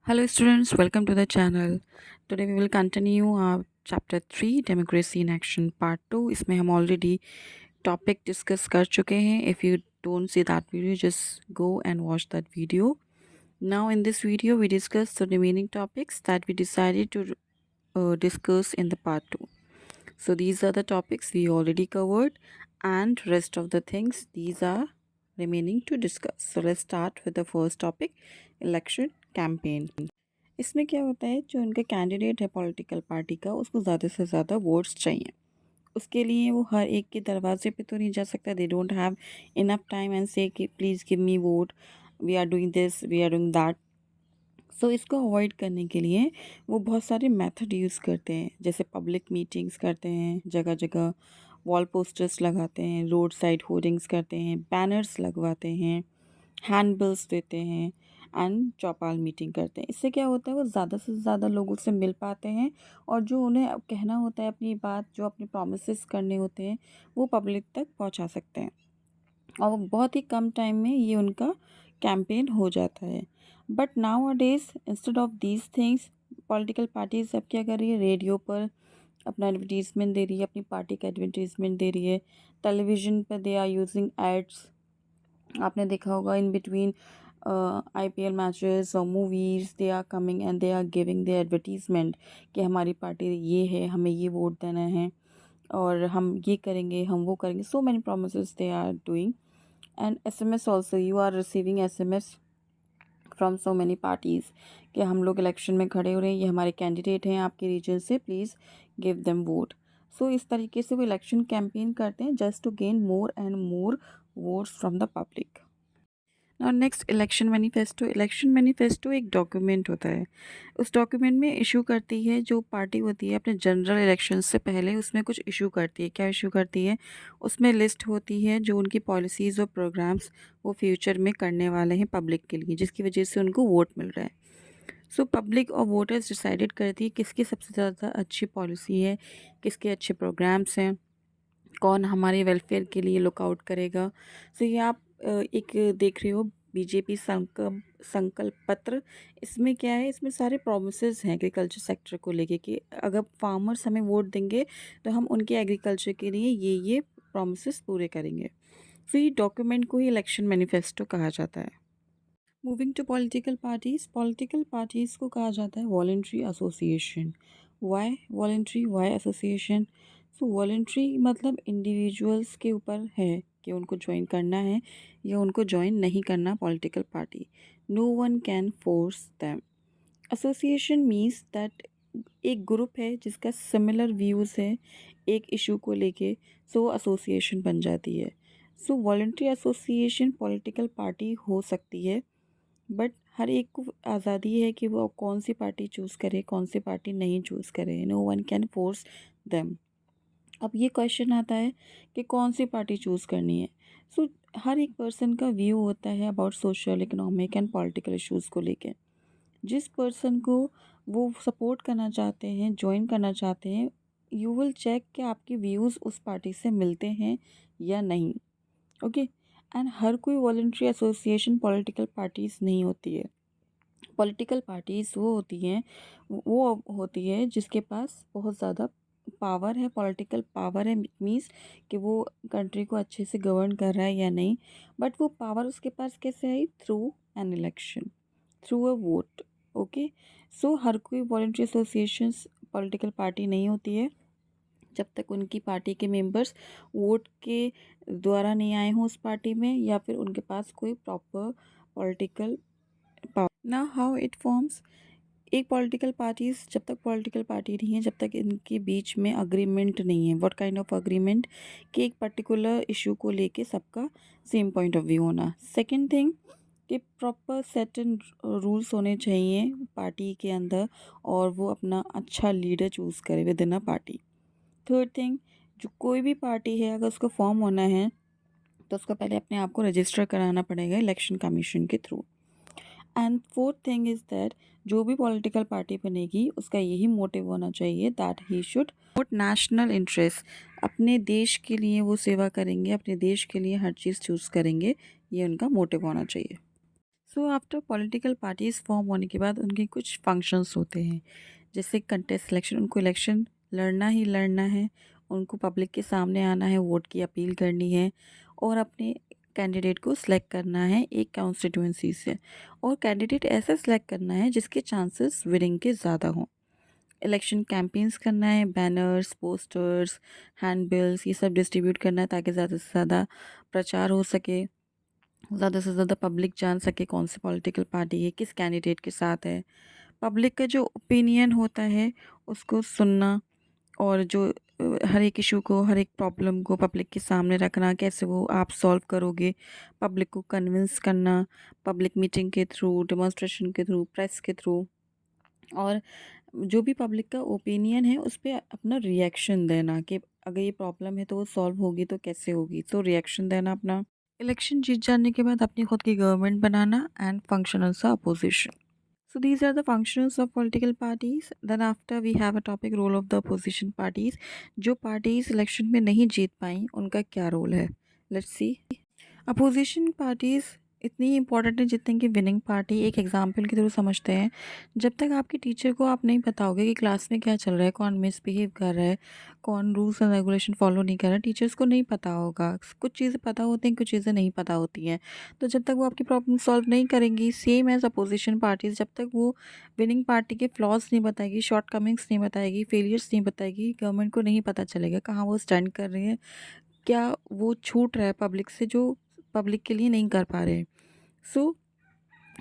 Hello students, welcome to the channel. Today we will continue our chapter 3 Democracy in Action part 2. इसमें हम already topic discuss कर चुके हैं. If you don't see that video, just go and watch that video. Now in this video we discuss the remaining topics that we decided to discuss in the part 2. So these are the topics we already covered and rest of the things these are remaining to discuss. So let's start with the first topic, election campaign. इसमें क्या होता है, जो उनका candidate है political party का, उसको ज़्यादा से ज़्यादा वोट्स चाहिए. उसके लिए वो हर एक के दरवाजे पे तो नहीं जा सकता. They don't have enough time and say कि please give me vote, we are doing this, we are doing that. So इसको अवॉइड करने के लिए वो बहुत सारे मेथड यूज़ करते हैं. जैसे पब्लिक मीटिंग्स करते हैं, जगह जगह वॉल पोस्टर्स लगाते हैं, रोड साइड होर्डिंग्स करते हैं, बैनर्स लगवाते हैं, हैंड बिल्स देते हैं एंड चौपाल मीटिंग करते हैं. इससे क्या होता है, वो ज़्यादा से ज़्यादा लोगों से मिल पाते हैं और जो उन्हें अब कहना होता है अपनी बात, जो अपने प्रोमिसेस करने होते हैं, वो पब्लिक तक पहुंचा सकते हैं और बहुत ही कम टाइम में ये उनका कैंपेन हो जाता है. But now a days instead of these things, political parties अब क्या कर रही है, रेडियो पर अपना एडवर्टीज़मेंट दे रही है, अपनी पार्टी का एडवर्टीज़मेंट दे रही है. टेलीविज़न पर दे आर यूजिंग एड्स. आपने देखा होगा इन बिटवीन IPL मैचेस और movies they are coming and they are giving the advertisement कि हमारी पार्टी ये है, हमें ये वोट देना है और हम ये करेंगे, हम वो करेंगे. So many promises they are doing. And SMS also, you are receiving SMS from so many parties कि हम लोग इलेक्शन में खड़े हो रहे हैं, ये हमारे कैंडिडेट हैं आपके रीजन से, please give them vote. So इस तरीके से वो इलेक्शन कैंपेन करते हैं just to gain more and more votes from the public. और next, election manifesto. Election manifesto एक डॉक्यूमेंट होता है. उस डॉक्यूमेंट में इशू करती है जो पार्टी होती है अपने जनरल इलेक्शन से पहले, उसमें कुछ इशू करती है. क्या इशू करती है, उसमें लिस्ट होती है जो उनकी पॉलिसीज़ और प्रोग्राम्स वो फ्यूचर में करने वाले हैं पब्लिक के लिए, जिसकी वजह से उनको वोट मिल रहा है. सो पब्लिक और वोटर्स डिसाइडेड करती है किसकी सबसे ज़्यादा अच्छी पॉलिसी है, किसके अच्छे प्रोग्राम्स हैं, कौन हमारे वेलफेयर के लिए लुकआउट करेगा. सो ये आप एक देख रहे हो बीजेपी संकल्प पत्र. इसमें क्या है, इसमें सारे प्रोमिसेस हैं एग्रीकल्चर सेक्टर को लेके कि अगर फार्मर्स हमें वोट देंगे तो हम उनके एग्रीकल्चर के लिए ये प्रोमिसेस पूरे करेंगे. सो ये डॉक्यूमेंट को ही इलेक्शन मैनिफेस्टो कहा जाता है. Moving to political parties. Political parties को कहा जाता है voluntary association. Why voluntary, why association? So voluntary मतलब इंडिविजुअल्स के ऊपर है कि उनको ज्वाइन करना है या उनको ज्वाइन नहीं करना political party. No one can force them. Association means that एक ग्रुप है जिसका सिमिलर व्यूज़ है एक इशू को लेके, सो एसोसिएशन बन जाती है. सो वॉलंटरी एसोसिएशन पॉलिटिकल पार्टी हो सकती है, बट हर एक को आज़ादी है कि वो कौन सी पार्टी चूज़ करे, कौन सी पार्टी नहीं चूज़ करे. No one can force them. अब ये क्वेश्चन आता है कि कौन सी पार्टी चूज़ करनी है. सो हर एक पर्सन का व्यू होता है about social, economic and political issues को लेके. जिस पर्सन को वो सपोर्ट करना चाहते हैं, ज्वाइन करना चाहते हैं, यू विल चेक कि आपके व्यूज़ उस पार्टी से मिलते हैं या नहीं. ओके. एंड हर कोई वॉलंटरी एसोसिएशन पॉलिटिकल पार्टीज़ नहीं होती है. पॉलिटिकल पार्टीज़ वो होती है जिसके पास बहुत ज़्यादा पावर है, पॉलिटिकल पावर है. मीन्स कि वो कंट्री को अच्छे से गवर्न कर रहा है या नहीं. बट वो पावर उसके पास कैसे आई, through an election, through a vote. Okay. So हर कोई वॉलंटरी एसोसिएशंस पॉलिटिकल पार्टी नहीं होती है जब तक उनकी पार्टी के मेंबर्स वोट के द्वारा नहीं आए हों उस पार्टी में, या फिर उनके पास कोई प्रॉपर पॉलिटिकल पावर. ना हाउ इट फॉर्म्स. एक पॉलिटिकल पार्टीज जब तक पॉलिटिकल पार्टी नहीं है, जब तक इनके बीच में अग्रीमेंट नहीं है. व्हाट काइंड ऑफ अग्रीमेंट, कि एक पर्टिकुलर इशू को लेके सबका सेम पॉइंट ऑफ व्यू होना. सेकंड थिंग कि प्रॉपर सेट एंड रूल्स होने चाहिए पार्टी के अंदर और वो अपना अच्छा लीडर चूज़ करे with in a party. Third thing, जो कोई भी पार्टी है अगर उसको फॉर्म होना है तो उसको पहले अपने आप को रजिस्टर कराना पड़ेगा इलेक्शन कमीशन के through. And fourth thing is that जो भी पॉलिटिकल पार्टी बनेगी उसका यही मोटिव होना चाहिए that he should put national interest. अपने देश के लिए वो सेवा करेंगे, अपने देश के लिए हर चीज़ चूज़ करेंगे, ये उनका मोटिव होना चाहिए. So after political parties form होने के बाद उनके कुछ फंक्शंस होते हैं, जैसे कंटेस्ट सिलेक्शन। उनको इलेक्शन लड़ना ही लड़ना है, उनको पब्लिक के सामने आना है, वोट की अपील करनी है और अपने कैंडिडेट को सिलेक्ट करना है एक कॉन्स्टिट्यूंसी से। और कैंडिडेट ऐसा सिलेक्ट करना है जिसके चांसेस विनिंग के ज़्यादा हों। इलेक्शन कैंपेन्स करना है, बैनर्स, पोस्टर्स, हैंडबिल्स ये सब डिस्ट्रीब्यूट करना है ताकि ज़्यादा से ज़्यादा प्रचार हो सके, ज़्यादा से ज़्यादा पब्लिक जान सके कौन सी पॉलिटिकल पार्टी है, किस कैंडिडेट के साथ है। पब्लिक का जो ओपिनियन होता है उसको सुनना और जो हर एक इशू को, हर एक प्रॉब्लम को पब्लिक के सामने रखना, कैसे वो आप सॉल्व करोगे, पब्लिक को कन्विंस करना, पब्लिक मीटिंग के थ्रू, डेमोन्स्ट्रेशन के थ्रू, प्रेस के थ्रू। और जो भी पब्लिक का ओपिनियन है उस पे अपना रिएक्शन देना कि अगर ये प्रॉब्लम है तो वो सॉल्व होगी तो कैसे होगी, तो रिएक्शन देना अपना। इलेक्शन जीत जाने के बाद अपनी खुद की गवर्नमेंट बनाना and function as a opposition. So these are the functions of political parties. Then after we have a topic role of the opposition parties. जो parties election में नहीं जीत पाई उनका क्या रोल है, let's see. अपोजिशन पार्टीज़ इतनी important है जितने कि विनिंग पार्टी। एक एग्जांपल के थ्रू समझते हैं। जब तक आपके टीचर को आप नहीं बताओगे कि क्लास में क्या चल रहा है, कौन मिसबिहेव कर रहा है, कौन रूल्स एंड रेगुलेशन फॉलो नहीं कर रहा है, टीचर्स को नहीं पता होगा। कुछ चीज़ें पता होती हैं, कुछ चीज़ें नहीं पता होती हैं। तो जब तक वो आपकी प्रॉब्लम सॉल्व नहीं करेंगी, सेम एज अपोजिशन पार्टीज़, जब तक वो विनिंग पार्टी के फ्लॉज नहीं बताएगी, शॉर्ट कमिंग्स नहीं बताएगी, फेलियर्स नहीं बताएगी, गवर्नमेंट को नहीं पता चलेगा कहाँ वो स्टैंड कर रही है, क्या वो छूट रहा है पब्लिक से जो पब्लिक के लिए नहीं कर पा रहे हैं। So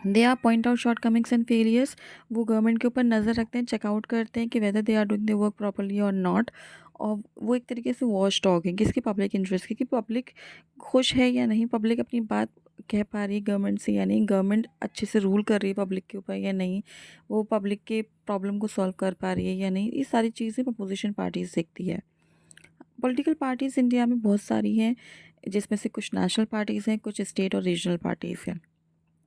they are point out shortcomings and failures. वो गवर्नमेंट के ऊपर नज़र रखते हैं, चेकआउट करते हैं कि whether they are doing the work properly और नॉट। और वो एक तरीके से वॉच डॉग है किसकी, पब्लिक इंटरेस्ट की, कि पब्लिक खुश है या नहीं, पब्लिक अपनी बात कह पा रही है गवर्नमेंट से या नहीं, गवर्नमेंट अच्छे से रूल कर रही है पब्लिक के ऊपर या नहीं, वो पब्लिक के प्रॉब्लम को सॉल्व कर पा रही है या नहीं। ये सारी चीज़ें अपोजिशन पार्टीज देखती है। पॉलिटिकल पार्टीज़ इंडिया में बहुत सारी हैं, जिसमें से कुछ नेशनल पार्टीज़ हैं, कुछ स्टेट और रीजनल पार्टीज़ हैं।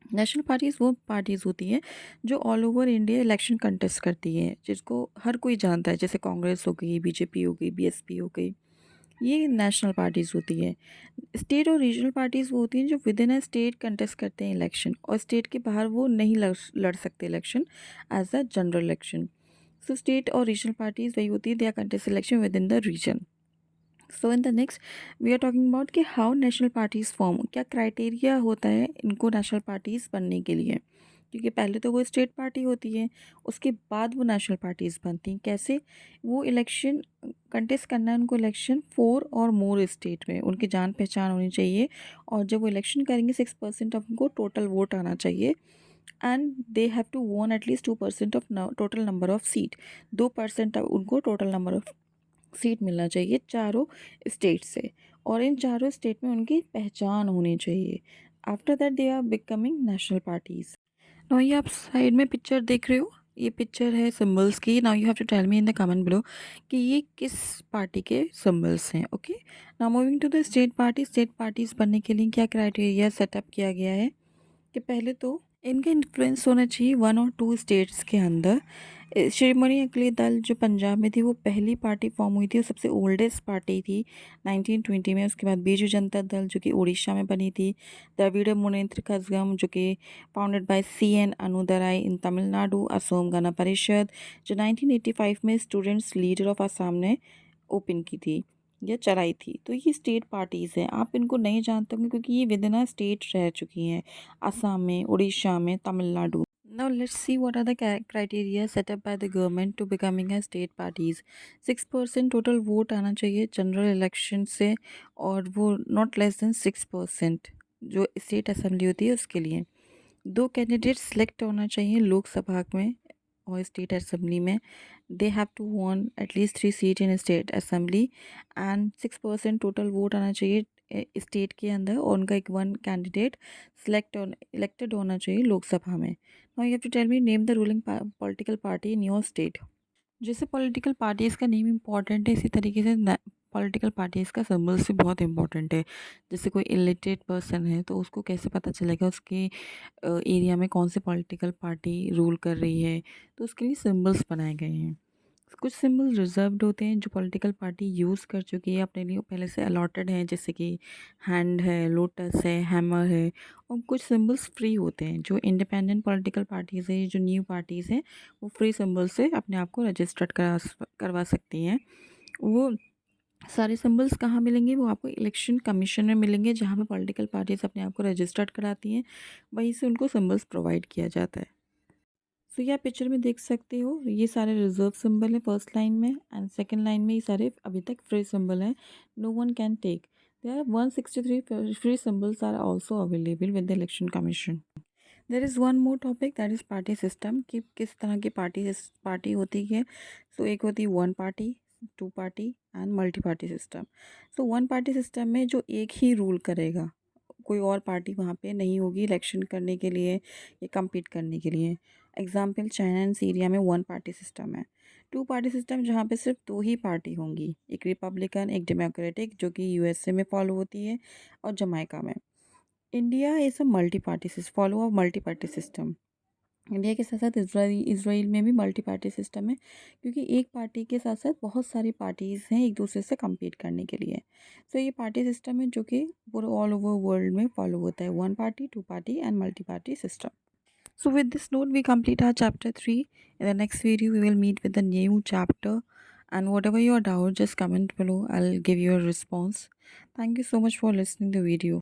नेशनल पार्टीज़ वो पार्टीज़ होती हैं जो all over India election contest करती हैं, जिसको हर कोई जानता है, जैसे कांग्रेस हो गई, बीजेपी हो गई, बीएसपी हो गई। ये नेशनल पार्टीज़ होती हैं। स्टेट और रीजनल पार्टीज़ वो होती हैं जो with in a state contest करते हैं इलेक्शन, और स्टेट के बाहर वो नहीं लड़ सकते election as a general election. So state और रीजनल पार्टीज़ वही होती है, they are contest election with in the region. So in the next we are talking about कि हाउ नेशनल पार्टीज़ फॉर्म, क्या क्राइटेरिया होता है इनको नेशनल पार्टीज़ बनने के लिए। क्योंकि पहले तो वो स्टेट पार्टी होती है, उसके बाद वो नेशनल पार्टीज़ बनती हैं। कैसे, वो इलेक्शन कंटेस्ट करना है उनको, इलेक्शन 4 और मोर स्टेट में उनकी जान पहचान होनी चाहिए। और जब वो इलेक्शन करेंगे 6% ऑफ उनको टोटल वोट आना चाहिए। एंड दे हैव टू वोन at least 2% of total number of seat. 2% उनको टोटल नंबर ऑफ सीट मिलना चाहिए चारों स्टेट से, और इन चारों स्टेट में उनकी पहचान होनी चाहिए। After that they are becoming national parties. Now ये आप साइड में पिक्चर देख रहे हो, ये पिक्चर है सिंबल्स की। Now you have to tell me in the comment below कि ये किस पार्टी के सिंबल्स हैं। Okay, now moving to the state party. State parties बनने के लिए क्या क्राइटेरिया सेटअप किया गया है कि पहले तो इनका इन्फ्लुएंस होना चाहिए 1 और 2 स्टेट्स के अंदर। शिरोमणि अकाली दल जो पंजाब में थी वो पहली पार्टी फॉर्म हुई थी और सबसे ओल्डेस्ट पार्टी थी 1920 में। उसके बाद बीजू जनता दल जो कि उड़ीसा में बनी थी। द्रविड़ मुनेत्र कज़गम जो कि फाउंडेड बाय CN अनुदराय इन तमिलनाडु। असोम गण परिषद जो 1985 में स्टूडेंट्स लीडर ऑफ आसाम ने ओपन की थी या चलाई थी। तो ये स्टेट पार्टीज़ हैं, आप इनको नहीं जानते होंगे क्योंकि ये विद इन अ स्टेट रह चुकी हैं, असम में, उड़ीसा में, Tamil Nadu. Now let's see what are the criteria set up by the government to becoming a state parties. 6% total vote आना चाहिए जनरल इलेक्शन से, और वो नॉट लेस देन 6% जो स्टेट असेंबली होती है उसके लिए। 2 कैंडिडेट सेलेक्ट होना चाहिए लोकसभा में और स्टेट असेंबली में। They have to won at least 3 seat in state assembly. And 6% total vote आना चाहिए स्टेट के अंदर, और उनका एक 1 कैंडिडेट इलेक्टेड होना चाहिए लोकसभा में। Now you have to tell me name the ruling political party in your state. जैसे पॉलिटिकल पार्टीज़ का नेम इम्पॉर्टेंट है, इसी तरीके से पॉलिटिकल पार्टीज़ का सिंबल्स भी बहुत इंपॉर्टेंट है। जैसे कोई इलिटरेट पर्सन है तो उसको कैसे पता चलेगा उसके एरिया में कौन सी पॉलिटिकल पार्टी रूल कर रही है, तो उसके लिए सिंबल्स बनाए गए हैं। कुछ सिंबल रिजर्व्ड होते हैं जो पॉलिटिकल पार्टी यूज़ कर चुकी है अपने लिए, पहले से अलॉटेड हैं, जैसे कि हैंड है, लोटस है, हैमर है। और कुछ सिंबल्स फ्री होते हैं जो इंडिपेंडेंट पॉलिटिकल पार्टीज़ है, जो न्यू पार्टीज़ हैं, वो फ्री सिंबल से अपने आप को रजिस्टर्ड करवा सकती हैं। वो सारे सिंबल्स कहाँ मिलेंगे? वो आपको इलेक्शन कमीशन में मिलेंगे, जहाँ पे पॉलिटिकल पार्टीज़ अपने आप को रजिस्टर्ड कराती हैं, वहीं से उनको सिंबल्स प्रोवाइड किया जाता है। सो ये आप पिक्चर में देख सकते हो, ये सारे रिजर्व सिंबल है फर्स्ट लाइन में, एंड सेकंड लाइन में ये सारे अभी तक फ्री सिंबल हैं, no one can take. There are 163 free symbols are also available with the election commission. There is one more topic, that is party system, कि किस तरह की पार्टी होती है। सो एक होती है one party, two party and multi party system. So one party system में जो एक ही रूल करेगा, कोई और पार्टी वहाँ पे नहीं होगी इलेक्शन करने के लिए या कम्पीट करने के लिए। एग्जाम्पल, चाइना एंड सीरिया में वन पार्टी सिस्टम है। टू पार्टी सिस्टम जहाँ पे सिर्फ दो ही पार्टी होंगी, एक रिपब्लिकन एक डेमोक्रेटिक, जो कि यूएसए में फॉलो होती है और जमाइका में। India is a multi party follow a multi party system. India के साथ साथ इसराइल में भी मल्टी पार्टी सिस्टम है, क्योंकि एक पार्टी के साथ साथ बहुत सारी पार्टीज़ हैं एक दूसरे से compete करने के लिए। सो ये पार्टी सिस्टम है जो कि पूरे ऑल ओवर वर्ल्ड में फॉलो होता है, one party, two party and multi party system. So with this note, we complete our chapter 3. In the next video, we will meet with the new chapter. And whatever your doubt, just comment below. I'll give you a response. Thank you so much for listening to the video.